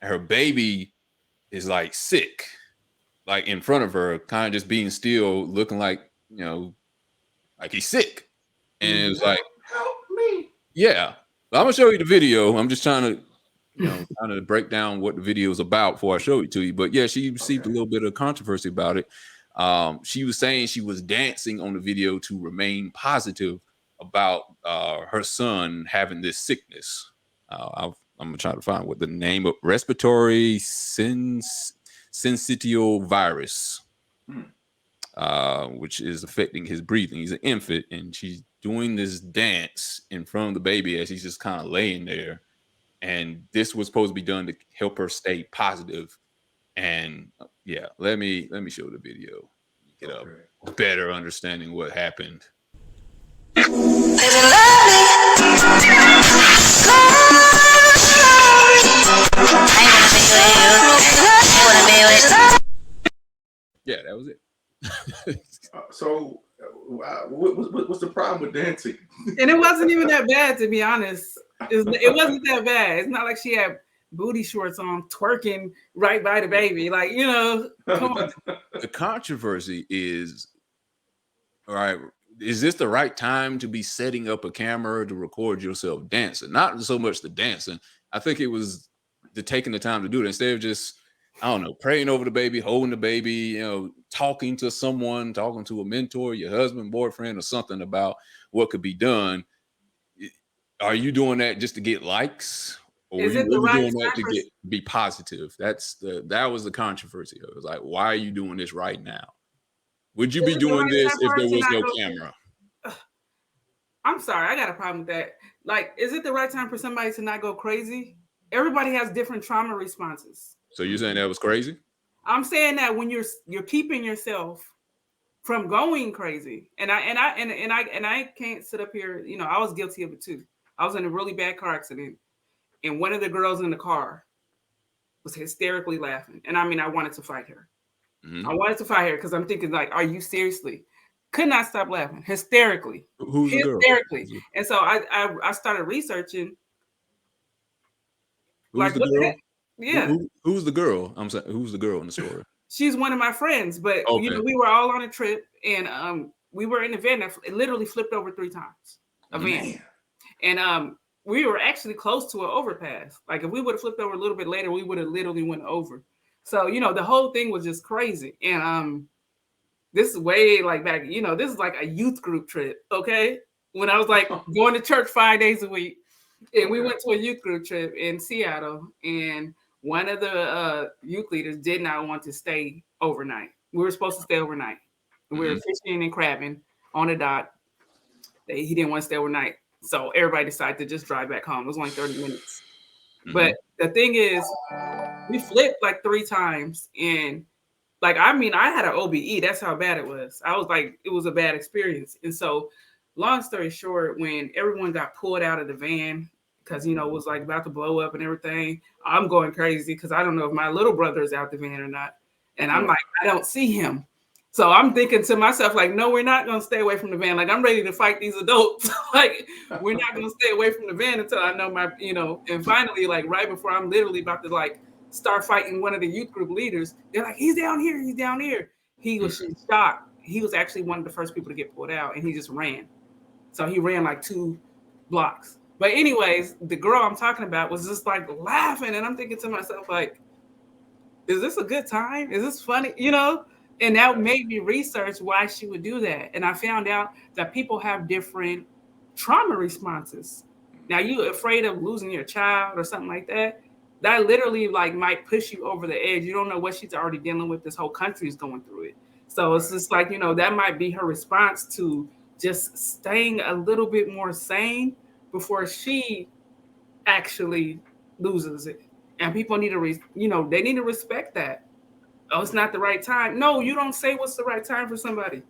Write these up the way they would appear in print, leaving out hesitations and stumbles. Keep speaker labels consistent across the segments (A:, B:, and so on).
A: and her baby is like sick, like in front of her, kind of just being still, looking like, like he's sick. And it was like,
B: Help me.
A: yeah, I'm gonna show you the video. I'm just trying to, kind of break down what the video is about before I show it to you. But yeah, she received a
B: Okay.
A: little bit of controversy about it. She was saying she was dancing on the video to remain positive about her son having this sickness. I'm gonna try to find what the name of respiratory syncytial virus,
B: Hmm.
A: which is affecting his breathing. He's an infant, and she's doing this dance in front of the baby as he's just kind of laying there. And this was supposed to be done to help her stay positive. And yeah, let me show the video. Get a
B: Okay.
A: better understanding what happened. Yeah, that was it.
B: So, what's the problem with dancing?
C: And it wasn't even that bad, to be honest. It wasn't that bad. It's not like she had booty shorts on twerking right by the baby. Like, come on.
A: The controversy is, all right, is this the right time to be setting up a camera to record yourself dancing? Not so much the dancing. I think it was the taking the time to do it instead of just, I don't know, praying over the baby, holding the baby, talking to someone, talking to a mentor, your husband, boyfriend, or something about what could be done. Are you doing that just to get likes? Or are
C: Is
A: you
C: it the
A: really
C: right
A: doing that
C: time
A: to
C: for?
A: be positive? That was the controversy. It was like, why are you doing this right now? Would you
C: Is
A: be
C: it the
A: doing
C: right
A: this
C: time
A: if
C: for her
A: there
C: to
A: was
C: not
A: no
C: go?
A: camera?
C: I'm sorry, I got a problem with that. Like, is it the right time for somebody to not go crazy? Everybody has different trauma responses.
A: So you're saying that was crazy?
C: I'm saying that when you're keeping yourself from going crazy, and I can't sit up here. I was guilty of it too. I was in a really bad car accident, and one of the girls in the car was hysterically laughing, and I mean, I wanted to fight her. I
A: Mm-hmm.
C: wanted to fight her because I'm thinking, like, are you seriously? Could not stop laughing hysterically,
A: Who's the girl?
C: hysterically. And so I started researching,
A: Who's
C: like,
A: the
C: what the heck?
A: girl?
C: Yeah,
A: Who's the girl? I'm saying, who's the girl in the story?
C: she's one of my friends, but
A: Okay.
C: we were all on a trip, and we were in a van that literally flipped over 3 times. A
A: Mm-hmm.
C: van,
B: Man.
C: and we were actually close to an overpass. Like, if we would have flipped over a little bit later, we would have literally went over. So the whole thing was just crazy, and this is way like back. This is like a youth group trip. Okay, when I was like going to church 5 days a week, and we
B: Okay.
C: went to a youth group trip in Seattle, and one of the youth leaders did not want to stay overnight. We were supposed to stay overnight. We were
A: Mm-hmm.
C: fishing and crabbing on the dock. He didn't want to stay overnight, so everybody decided to just drive back home. It was only 30 minutes,
A: Mm-hmm.
C: but the thing is, we flipped like 3 times, and like, I mean, I had an OBE. That's how bad it was. I was like, it was a bad experience. And so, long story short, when everyone got pulled out of the van because it was like about to blow up and everything, I'm going crazy because I don't know if my little brother is out the van or not. And I'm
B: Oh.
C: like, I don't see him. So I'm thinking to myself, like, no, we're not gonna stay away from the van. Like, I'm ready to fight these adults. Like, we're not gonna stay away from the van until I know and finally, like, right before I'm literally about to like start fighting one of the youth group leaders, they're like, he's down here, he's down here. He was in shock. He was actually one of the first people to get pulled out, and he just ran. So he ran like 2 blocks. But anyways, the girl I'm talking about was just like laughing, and I'm thinking to myself, like, is this a good time? Is this funny? And that
B: Right.
C: made me research why she would do that. And I found out that people have different trauma responses. Now, you afraid of losing your child or something like that? That literally like might push you over the edge. You don't know what she's already dealing with. This whole country is going through it. So it's
B: Right.
C: just like, that might be her response to just staying a little bit more sane before she actually loses it. And people need to, they need to respect that. Oh, it's not the right time. No, you don't say what's the right time for somebody.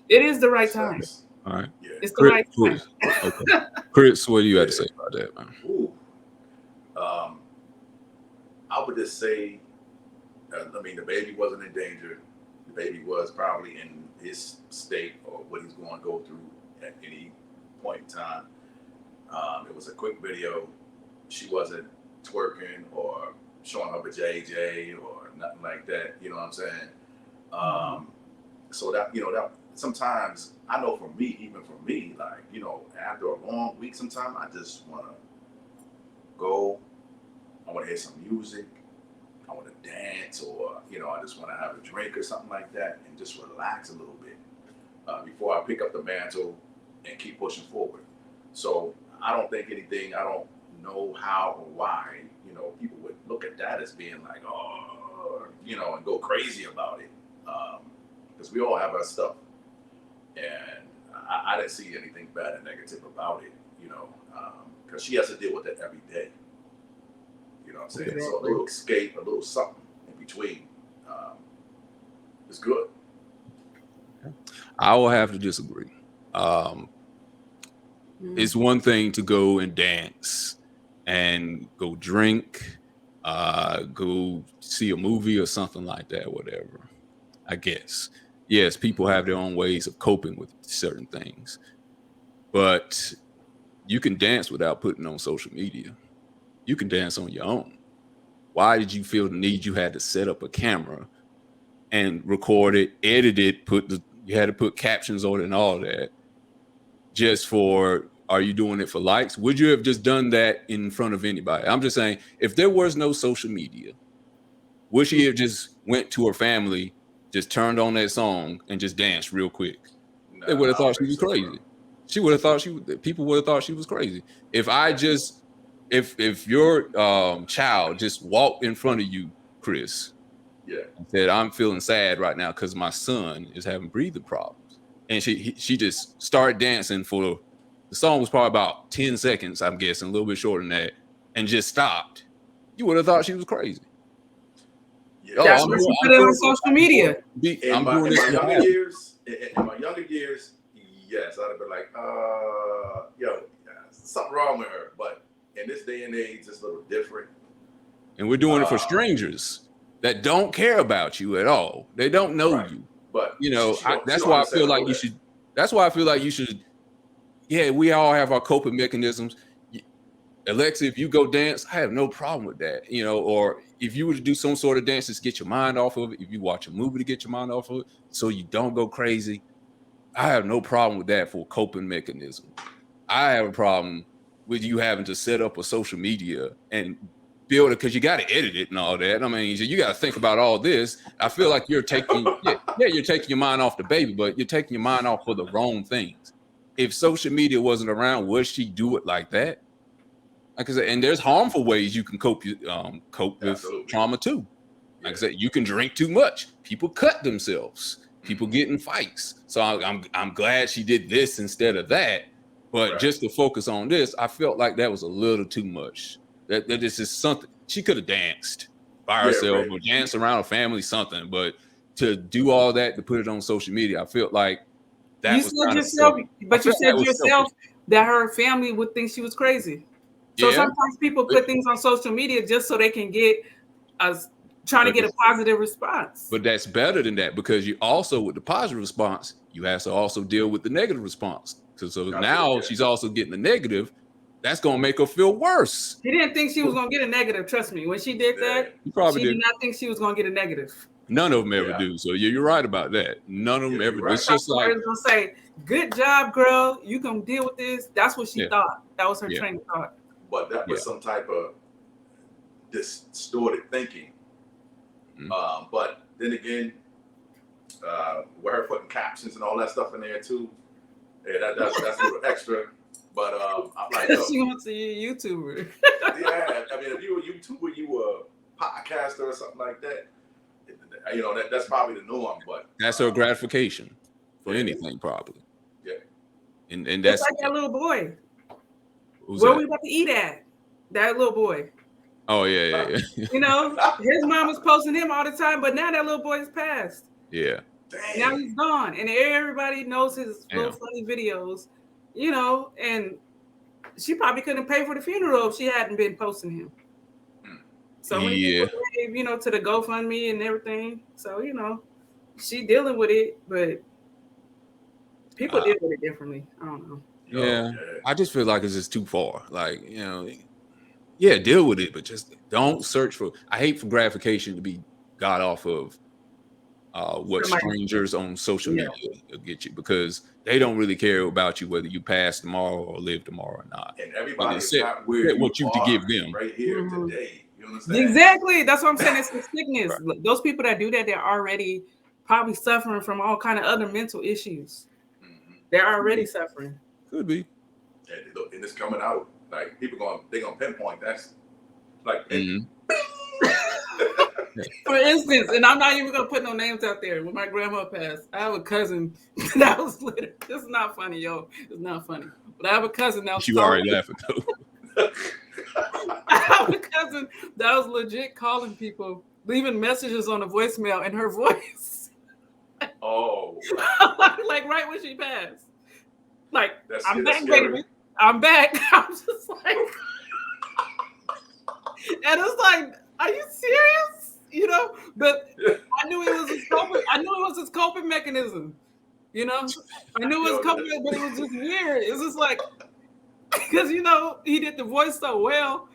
C: It is the right time.
B: Sucks.
A: All right.
B: Yeah.
C: It's the
A: Chris,
C: right time.
A: Chris. Okay. Chris, what do you have to
B: Yeah.
A: say about that, man?
B: Ooh. I would just say, I mean, the baby wasn't in danger. The baby was probably in his state or what he's going to go through at any point in time. It was a quick video. She wasn't twerking or showing up at JJ or nothing like that. You know what I'm saying? So that that sometimes I know for me, even for me, like after a long week, sometimes I just want to go. I want to hear some music. I want to dance, or I just want to have a drink or something like that, and just relax a little bit before I pick up the mantle and keep pushing forward. So I don't think anything. I don't know how or why people would look at that as being like, oh, and go crazy about it, because we all have our stuff, and I didn't see anything bad and negative about it, because she has to deal with it every day. You know what I'm saying?
C: Okay.
B: So a little escape, a little something in between is good.
A: I will have to disagree. It's one thing to go and dance and go drink, go see a movie or something like that, whatever. I guess. Yes, people have their own ways of coping with certain things, but you can dance without putting on social media. You can dance on your own. Why did you feel the need you had to set up a camera and record it, edit it, you had to put captions on it and all that just for, are you doing it for likes? Would you have just done that in front of anybody? I'm just saying, if there was no social media, would she have just went to her family, just turned on that song and just danced real quick?
B: Nah,
A: They would have
B: I
A: thought
B: don't
A: she was
B: think so,
A: crazy. She would have thought people would have thought she was crazy. If I just, if your child just walked in front of you, Chris,
B: Yeah.
A: and said, I'm feeling sad right now because my son is having breathing problems, and she just started dancing for, the song was probably about 10 seconds, I'm guessing, a little bit shorter than that, and just stopped, you would have thought she was crazy.
B: Yeah.
C: That's why she put it on social media.
B: In my younger years, yes, I'd have been like, something wrong with her. But in this day and age, it's a little different.
A: And we're doing it for strangers that don't care about you at all. They don't know you.
B: But
A: that's why I feel like you should. That's why I feel like you should. Yeah, we all have our coping mechanisms. Alexa, if you go dance, I have no problem with that. Or if you were to do some sort of dance, just get your mind off of it. If you watch a movie to get your mind off of it, so you don't go crazy, I have no problem with that for a coping mechanism. I have a problem with you having to set up a social media and build it, because you got to edit it and all that. I mean, you got to think about all this. I feel like you're taking, you're taking your mind off the baby, but you're taking your mind off for the wrong things. If social media wasn't around, would she do it like that? Like I said, and there's harmful ways you can cope with
B: Absolutely.
A: trauma too. Like I said, you can drink too much. People cut themselves. People get in fights. So I'm glad she did this instead of that. But just to focus on this, I felt like that was a little too much. That this is something she could have danced by herself or danced around her family, something. But to do all that, to put it on social media, I felt like that was kind of selfish.
C: But you said yourself that her family would think she was crazy. So sometimes people put things on social media just so they can get trying to get a positive response.
A: But that's better than that, because you also, with the positive response, you have to also deal with the negative response. So now she's also getting the negative. That's going to make her feel worse.
C: She didn't think she was going to get a negative. Trust me. When she did that, she did not think she was going to get a negative.
A: None of them ever do. So you're right about that. None of them ever do. It's just like,
C: I was going to say, good job, girl. You can deal with this. That's what she thought. That was her train of thought.
B: But that was some type of distorted thinking. But then again, with her putting captions and all that stuff in there too, that's a little extra. But I'm like,
C: she wants to be a YouTuber.
B: I mean, if you were a YouTuber, you were a podcaster or something like that. That's probably the norm. But
A: that's her gratification for anything, probably.
B: Yeah.
A: And that's
C: like that little boy.
A: Where
C: we about to eat at? That little boy.
A: Oh yeah.
C: His mom was posting him all the time, but now that little boy is passed.
A: Yeah.
B: Dang.
C: Now he's gone, and everybody knows his little funny videos. And she probably couldn't pay for the funeral if she hadn't been posting him. So many people gave, to the GoFundMe and everything. So she dealing with it, but people deal with it differently. I don't know.
A: Yeah, I just feel like it's just too far. Like, yeah, deal with it, but just don't search for. I hate for gratification to be got off of what
C: Somebody-
A: strangers on social
C: Yeah.
A: media will get you, because they don't really care about you whether you pass tomorrow or live tomorrow or not.
B: And everybody is
A: set-
B: not where
A: set what you to
B: are
A: give them.
B: right here
C: Mhm.
B: today. You understand?
C: Exactly. That's what I'm saying. It's the sickness. Those people that do that, they're already probably suffering from all kind of other mental issues.
B: Mhm.
C: They're already suffering.
A: Could be.
B: And it's coming out. Like people they're gonna pinpoint that's like
A: Mhm.
C: For instance, and I'm not even gonna put no names out there. When my grandma passed, I have a cousin that was literally, this is not funny, yo. It's not funny. But I have a cousin that was
A: You already laughing though.
C: I have a cousin that was legit calling people, leaving messages on the voicemail in her voice.
B: oh,
C: Like right when she passed. Like,
B: that's
C: I'm back,
B: scary.
C: baby. I'm back. I'm just like, and it's like, are you serious? You know, but I knew it was his coping. I knew it was his coping mechanism. You know, I knew it was coping, but it was just weird. It's just like, because you know he did the voice so well,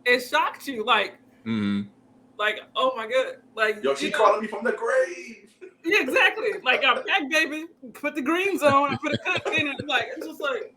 C: it shocked you. Like, like, oh my god, like,
B: Yo, she calling me from the grave.
C: Yeah, exactly. Like, I'm back, baby. Put the greens on and put a cut in it. Like, it's just like,